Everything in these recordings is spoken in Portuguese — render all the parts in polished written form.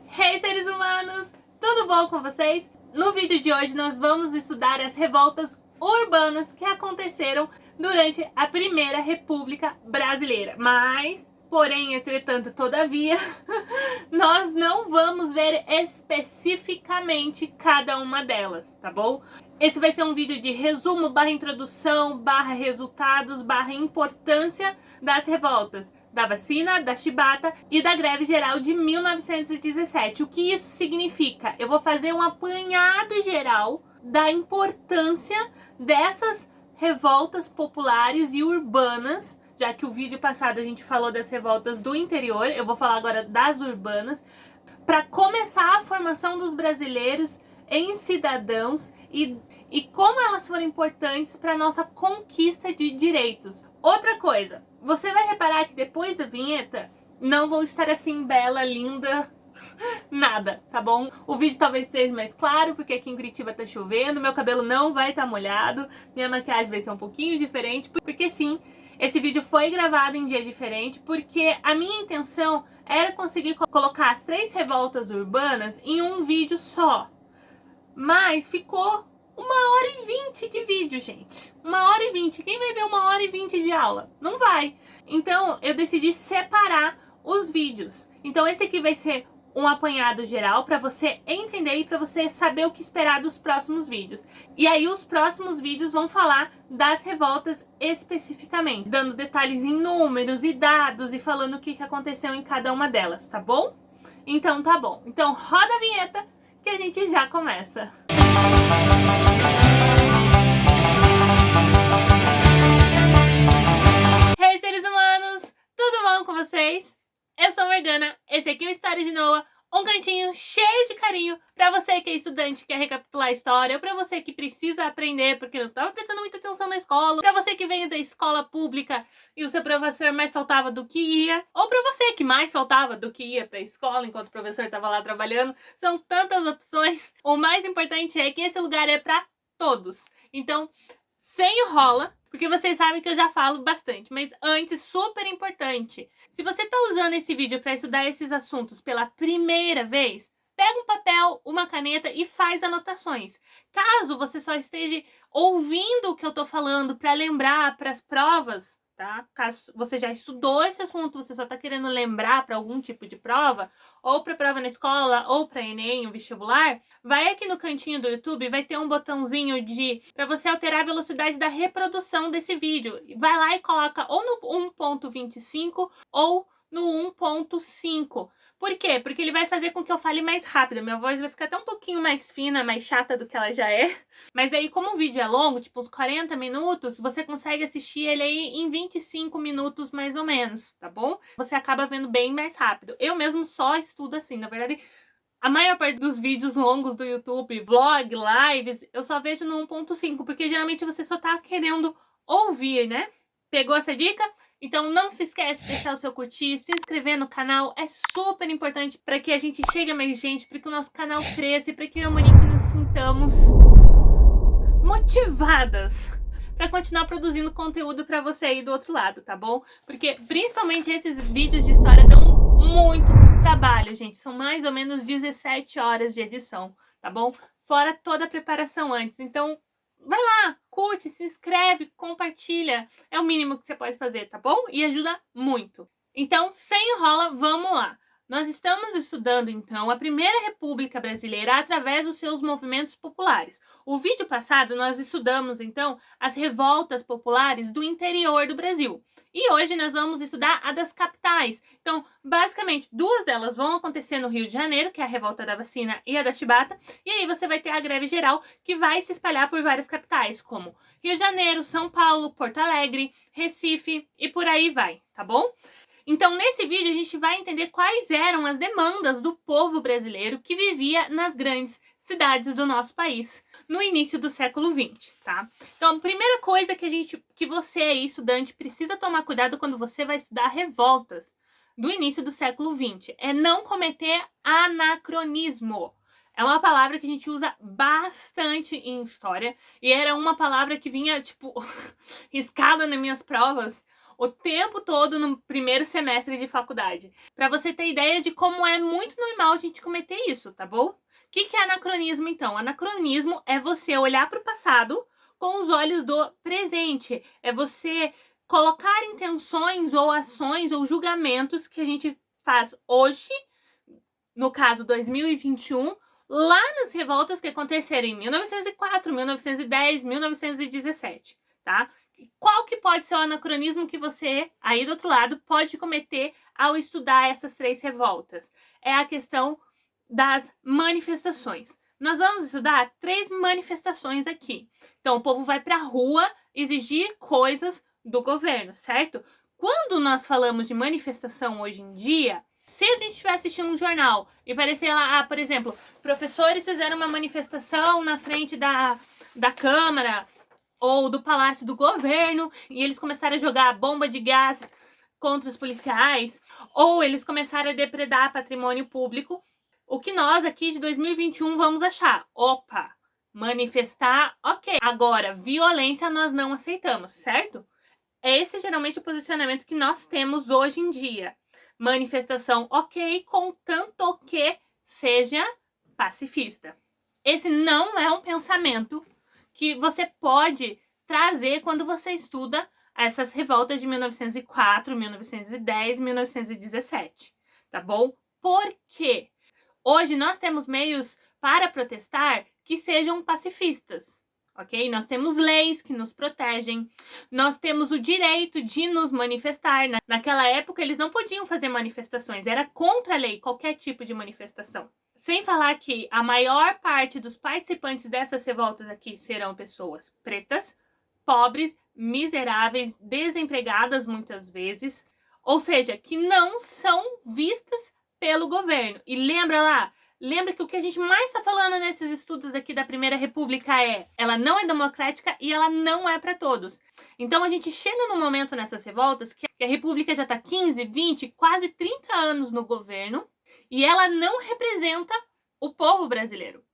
Hey, seres humanos! Tudo bom com vocês? No vídeo de hoje nós vamos estudar as revoltas urbanas que aconteceram durante a Primeira República Brasileira. Mas, porém, entretanto, todavia, nós não vamos ver especificamente cada uma delas, tá bom? Esse vai ser um vídeo de resumo, introdução, resultados, importância das revoltas da vacina, da chibata e da greve geral de 1917. O que isso significa? Eu vou fazer um apanhado geral da importância dessas revoltas populares e urbanas, já que o vídeo passado a gente falou das revoltas do interior, eu vou falar agora das urbanas, para começar a formação dos brasileiros em cidadãos e como elas foram importantes para a nossa conquista de direitos. Outra coisa, você vai reparar que depois da vinheta não vou estar assim bela, linda, nada, tá bom? O vídeo talvez esteja mais claro, porque aqui em Curitiba tá chovendo, meu cabelo não vai estar molhado, minha maquiagem vai ser um pouquinho diferente, porque sim, esse vídeo foi gravado em dia diferente, porque a minha intenção era conseguir colocar as 3 revoltas urbanas em um vídeo só. Mas ficou 1h20 de vídeo, gente. 1h20. Quem vai ver 1h20 de aula? Não vai. Então, eu decidi separar os vídeos. Então, esse aqui vai ser um apanhado geral para você entender e para você saber o que esperar dos próximos vídeos. E aí, os próximos vídeos vão falar das revoltas especificamente, dando detalhes em números e dados e falando o que aconteceu em cada uma delas, tá bom? Então, tá bom. Então, roda a vinheta que a gente já começa. Hey, seres humanos! Tudo bom com vocês? Eu sou Morgana, esse aqui é o História de Noah, um cantinho cheio de carinho pra você que é estudante e quer recapitular a história, pra você que precisa aprender porque não estava prestando muita atenção na escola, pra você que veio da escola pública e o seu professor mais faltava do que ia, ou pra você que mais faltava do que ia pra escola enquanto o professor estava lá trabalhando. São tantas opções. O mais importante é que esse lugar é pra todos. Então, sem enrola, porque vocês sabem que eu já falo bastante, mas antes, super importante, se você está usando esse vídeo para estudar esses assuntos pela primeira vez, pega um papel, uma caneta e faz anotações. Caso você só esteja ouvindo o que eu estou falando para lembrar para as provas, tá? Caso você já estudou esse assunto, você só está querendo lembrar para algum tipo de prova, ou para prova na escola, ou para Enem, um vestibular, vai aqui no cantinho do YouTube, vai ter um botãozinho para você alterar a velocidade da reprodução desse vídeo. Vai lá e coloca ou no 1.25 ou no 1.5. Por quê? Porque ele vai fazer com que eu fale mais rápido. Minha voz vai ficar até um pouquinho mais fina, mais chata do que ela já é. Mas aí, como o vídeo é longo, tipo uns 40 minutos, você consegue assistir ele aí em 25 minutos mais ou menos, tá bom? Você acaba vendo bem mais rápido. Eu mesmo só estudo assim, na verdade. A maior parte dos vídeos longos do YouTube, vlog, lives, eu só vejo no 1.5, porque geralmente você só tá querendo ouvir, né? Pegou essa dica? Então não se esquece de deixar o seu curtir, se inscrever no canal, é super importante para que a gente chegue a mais gente, para que o nosso canal cresça e para que eu e a Monique nos sintamos motivadas para continuar produzindo conteúdo para você aí do outro lado, tá bom? Porque principalmente esses vídeos de história dão muito trabalho, gente. São mais ou menos 17 horas de edição, tá bom? Fora toda a preparação antes. Então, vai lá, curte, se inscreve, compartilha. É o mínimo que você pode fazer, tá bom? E ajuda muito. Então, sem enrola, vamos lá. Nós estamos estudando, então, a Primeira República Brasileira através dos seus movimentos populares. O vídeo passado, nós estudamos, então, as revoltas populares do interior do Brasil. E hoje nós vamos estudar a das capitais. Então, basicamente, 2 delas vão acontecer no Rio de Janeiro, que é a revolta da vacina e a da chibata. E aí você vai ter a greve geral, que vai se espalhar por várias capitais, como Rio de Janeiro, São Paulo, Porto Alegre, Recife e por aí vai, tá bom? Então, nesse vídeo, a gente vai entender quais eram as demandas do povo brasileiro que vivia nas grandes cidades do nosso país no início do século XX, tá? Então, a primeira coisa que você aí, estudante, precisa tomar cuidado quando você vai estudar revoltas do início do século XX é não cometer anacronismo. É uma palavra que a gente usa bastante em história e era uma palavra que vinha, tipo, riscada nas minhas provas o tempo todo no primeiro semestre de faculdade. Para você ter ideia de como é muito normal a gente cometer isso, tá bom? O que é anacronismo, então? Anacronismo é você olhar para o passado com os olhos do presente. É você colocar intenções ou ações ou julgamentos que a gente faz hoje, no caso 2021, lá nas revoltas que aconteceram em 1904, 1910, 1917, tá? Qual que pode ser o anacronismo que você, aí do outro lado, pode cometer ao estudar essas 3 revoltas? É a questão das manifestações. Nós vamos estudar 3 manifestações aqui. Então, o povo vai para a rua exigir coisas do governo, certo? Quando nós falamos de manifestação hoje em dia, se a gente estiver assistindo um jornal e parecer lá, por exemplo, professores fizeram uma manifestação na frente da Câmara ou do Palácio do Governo e eles começaram a jogar bomba de gás contra os policiais, ou eles começaram a depredar patrimônio público, o que nós aqui de 2021 vamos achar? Opa, manifestar, ok. Agora, violência nós não aceitamos, certo? Esse é geralmente o posicionamento que nós temos hoje em dia. Manifestação, ok, contanto que seja pacifista. Esse não é um pensamento que você pode trazer quando você estuda essas revoltas de 1904, 1910, 1917, tá bom? Por quê? Hoje nós temos meios para protestar que sejam pacifistas, ok? Nós temos leis que nos protegem, nós temos o direito de nos manifestar. Naquela época eles não podiam fazer manifestações, era contra a lei qualquer tipo de manifestação. Sem falar que a maior parte dos participantes dessas revoltas aqui serão pessoas pretas, pobres, miseráveis, desempregadas muitas vezes, ou seja, que não são vistas pelo governo. E lembra que o que a gente mais está falando nesses estudos aqui da Primeira República ela não é democrática e ela não é para todos. Então a gente chega num momento nessas revoltas que a República já está 15, 20, quase 30 anos no governo e ela não representa o povo brasileiro.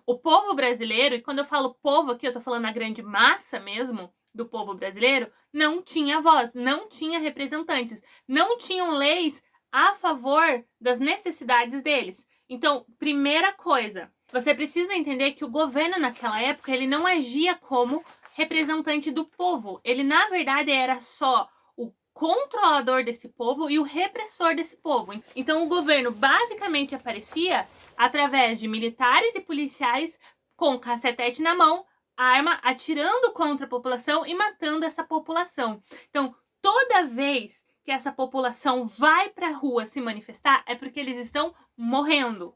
O povo brasileiro, e quando eu falo povo aqui, eu tô falando a grande massa mesmo do povo brasileiro, não tinha voz, não tinha representantes, não tinham leis a favor das necessidades deles. Então, primeira coisa, você precisa entender que o governo naquela época, ele não agia como representante do povo. Ele, na verdade, era só o controlador desse povo e o repressor desse povo. Então, o governo basicamente aparecia através de militares e policiais com cacetete na mão, arma, atirando contra a população e matando essa população. Então, toda vez que essa população vai para a rua se manifestar, é porque eles estão morrendo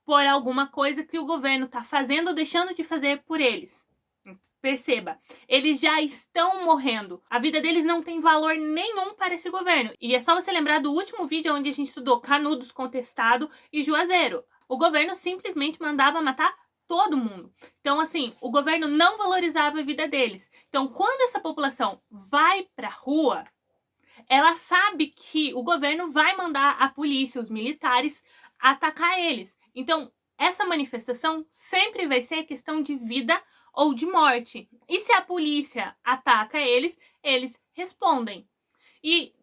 por alguma coisa que o governo está fazendo ou deixando de fazer por eles. Perceba, eles já estão morrendo. A vida deles não tem valor nenhum para esse governo. E é só você lembrar do último vídeo onde a gente estudou Canudos, Contestado e Juazeiro. O governo simplesmente mandava matar todo mundo. Então, assim, o governo não valorizava a vida deles. Então, quando essa população vai para a rua, ela sabe que o governo vai mandar a polícia, os militares, atacar eles. Então, essa manifestação sempre vai ser questão de vida ou de morte. E se a polícia ataca eles, eles respondem. E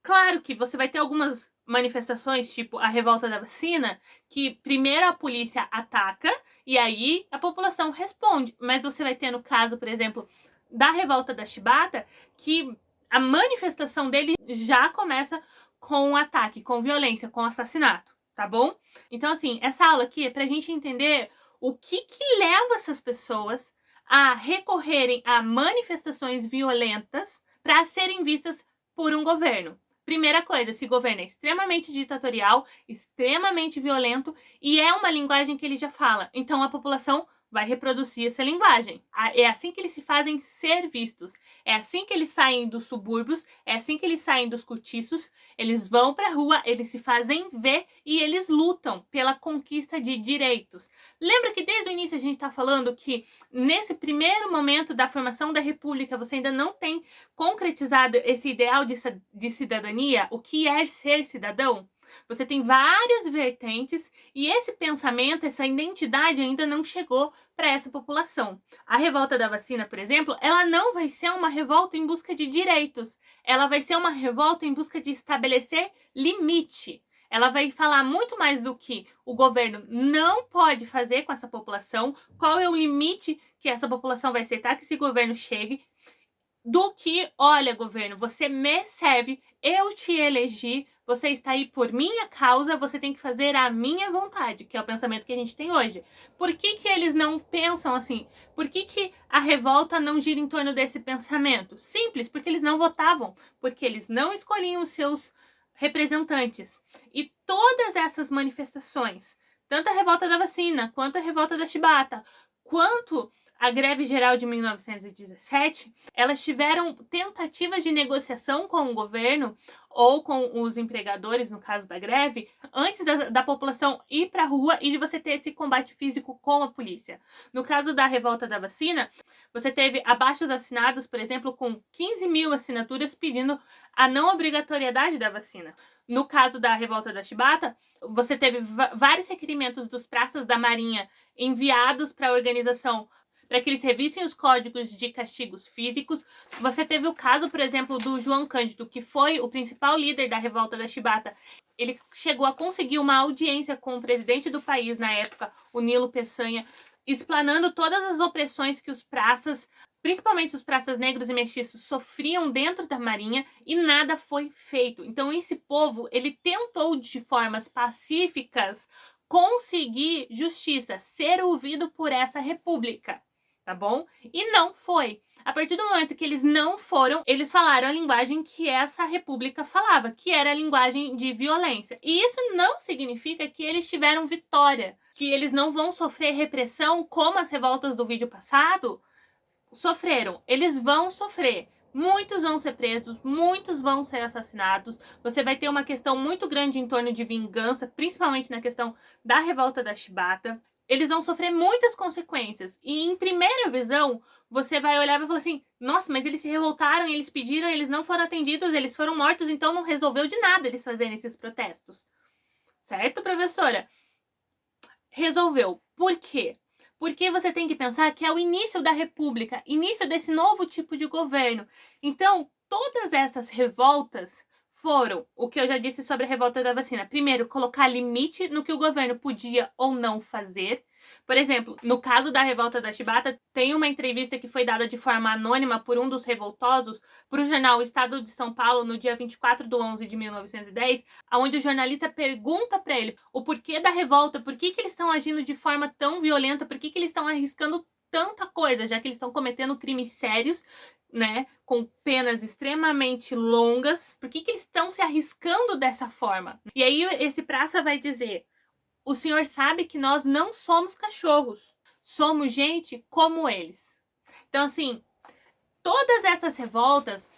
claro que você vai ter algumas manifestações, tipo a revolta da vacina, que primeiro a polícia ataca e aí a população responde. Mas você vai ter no caso, por exemplo, da revolta da Chibata, que a manifestação dele já começa com um ataque, com violência, com assassinato, tá bom? Então, assim, essa aula aqui é pra gente entender o que leva essas pessoas a recorrerem a manifestações violentas para serem vistas por um governo. Primeira coisa, esse governo é extremamente ditatorial, extremamente violento e é uma linguagem que ele já fala. Então, a população vai reproduzir essa linguagem. É assim que eles se fazem ser vistos. É assim que eles saem dos subúrbios, é assim que eles saem dos cortiços, eles vão para a rua, eles se fazem ver e eles lutam pela conquista de direitos. Lembra que desde o início a gente está falando que nesse primeiro momento da formação da República você ainda não tem concretizado esse ideal de cidadania, o que é ser cidadão? Você tem várias vertentes e esse pensamento, essa identidade ainda não chegou para essa população. A revolta da vacina, por exemplo, ela não vai ser uma revolta em busca de direitos, ela vai ser uma revolta em busca de estabelecer limite. Ela vai falar muito mais do que o governo não pode fazer com essa população, qual é o limite que essa população vai aceitar que esse governo chegue, do que, olha, governo, você me serve, eu te elegi, você está aí por minha causa, você tem que fazer a minha vontade, que é o pensamento que a gente tem hoje. Por que eles não pensam assim? Por que a revolta não gira em torno desse pensamento? Simples, porque eles não votavam, porque eles não escolhiam os seus representantes. E todas essas manifestações, tanto a revolta da vacina, quanto a revolta da chibata, quanto a greve geral de 1917, elas tiveram tentativas de negociação com o governo ou com os empregadores, no caso da greve, antes da população ir para a rua e de você ter esse combate físico com a polícia. No caso da revolta da vacina, você teve abaixos assinados, por exemplo, com 15 mil assinaturas pedindo a não obrigatoriedade da vacina. No caso da revolta da chibata, você teve vários requerimentos dos praças da Marinha enviados para a organização para que eles revissem os códigos de castigos físicos. Você teve o caso, por exemplo, do João Cândido, que foi o principal líder da revolta da chibata. Ele chegou a conseguir uma audiência com o presidente do país na época, o Nilo Peçanha, explanando todas as opressões que os praças, principalmente os praças negros e mestiços, sofriam dentro da Marinha, e nada foi feito. Então esse povo, ele tentou de formas pacíficas conseguir justiça, ser ouvido por essa república, tá bom? E não foi. A partir do momento que eles não foram, eles falaram a linguagem que essa república falava, que era a linguagem de violência. E isso não significa que eles tiveram vitória, que eles não vão sofrer repressão como as revoltas do vídeo passado sofreram. Eles vão sofrer. Muitos vão ser presos, muitos vão ser assassinados. Você vai ter uma questão muito grande em torno de vingança, principalmente na questão da revolta da chibata. Eles vão sofrer muitas consequências. E em primeira visão, você vai olhar e vai falar assim: nossa, mas eles se revoltaram, eles pediram, eles não foram atendidos, eles foram mortos, então não resolveu de nada eles fazerem esses protestos. Certo, professora? Resolveu. Por quê? Porque você tem que pensar que é o início da república, início desse novo tipo de governo. Então, todas essas revoltas foram o que eu já disse sobre a revolta da vacina. Primeiro, colocar limite no que o governo podia ou não fazer. Por exemplo, no caso da revolta da chibata, tem uma entrevista que foi dada de forma anônima por um dos revoltosos para o jornal Estado de São Paulo no dia 24/11 de 1910, onde o jornalista pergunta para ele o porquê da revolta, por que eles estão agindo de forma tão violenta, por que eles estão arriscando tanta coisa, já que eles estão cometendo crimes sérios, né, com penas extremamente longas, por que eles estão se arriscando dessa forma? E aí esse praça vai dizer: o senhor sabe que nós não somos cachorros, somos gente como eles. Então, assim, todas essas revoltas,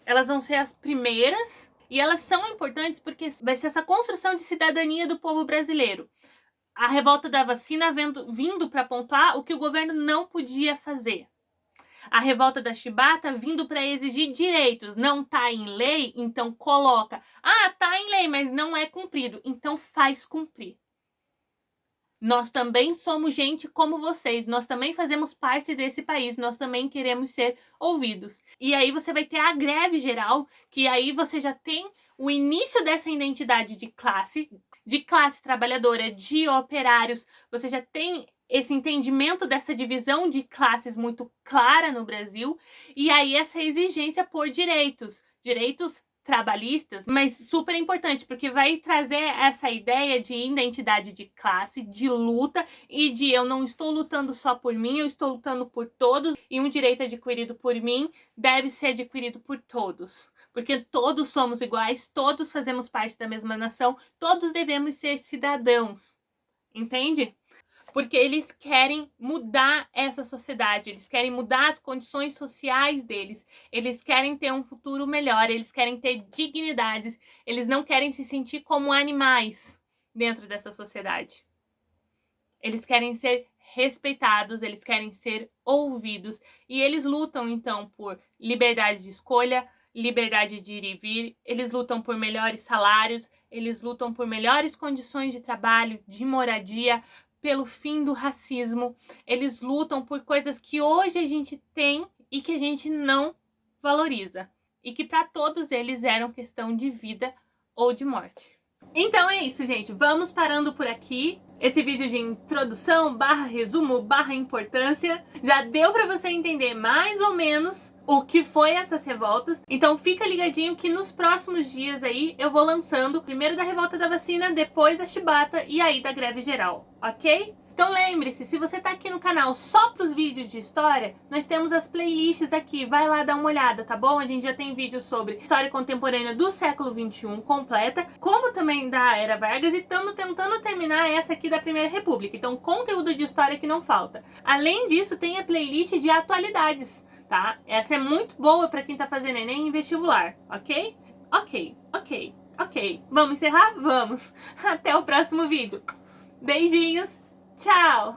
elas vão ser as primeiras e elas são importantes porque vai ser essa construção de cidadania do povo brasileiro. A revolta da vacina vindo para pontuar o que o governo não podia fazer. A revolta da chibata vindo para exigir direitos. Não tá em lei, então coloca. Ah, tá em lei, mas não é cumprido. Então faz cumprir. Nós também somos gente como vocês, nós também fazemos parte desse país, nós também queremos ser ouvidos. E aí você vai ter a greve geral, que aí você já tem o início dessa identidade de classe trabalhadora, de operários, você já tem esse entendimento dessa divisão de classes muito clara no Brasil, e aí essa exigência por direitos trabalhistas, mas super importante, porque vai trazer essa ideia de identidade de classe, de luta e de eu não estou lutando só por mim, eu estou lutando por todos, e um direito adquirido por mim deve ser adquirido por todos. Porque todos somos iguais, todos fazemos parte da mesma nação, todos devemos ser cidadãos. Entende? Porque eles querem mudar essa sociedade, eles querem mudar as condições sociais deles, eles querem ter um futuro melhor, eles querem ter dignidades, eles não querem se sentir como animais dentro dessa sociedade. Eles querem ser respeitados, eles querem ser ouvidos, e eles lutam então por liberdade de escolha, liberdade de ir e vir, eles lutam por melhores salários, eles lutam por melhores condições de trabalho, de moradia, pelo fim do racismo, eles lutam por coisas que hoje a gente tem e que a gente não valoriza, e que para todos eles eram questão de vida ou de morte. Então é isso, gente. Vamos parando por aqui. Esse vídeo de introdução, resumo, importância, já deu pra você entender mais ou menos o que foi essas revoltas. Então fica ligadinho que nos próximos dias aí eu vou lançando primeiro da revolta da vacina, depois da chibata e aí da greve geral, ok? Então lembre-se, se você tá aqui no canal só pros vídeos de história, nós temos as playlists aqui, vai lá dar uma olhada, tá bom? A gente já tem vídeos sobre história contemporânea do século XXI completa, como também da Era Vargas, e estamos tentando terminar essa aqui da Primeira República, então conteúdo de história que não falta. Além disso, tem a playlist de atualidades, tá? Essa é muito boa pra quem tá fazendo Enem em vestibular, ok? Ok. Vamos encerrar? Vamos! Até o próximo vídeo. Beijinhos! Tchau!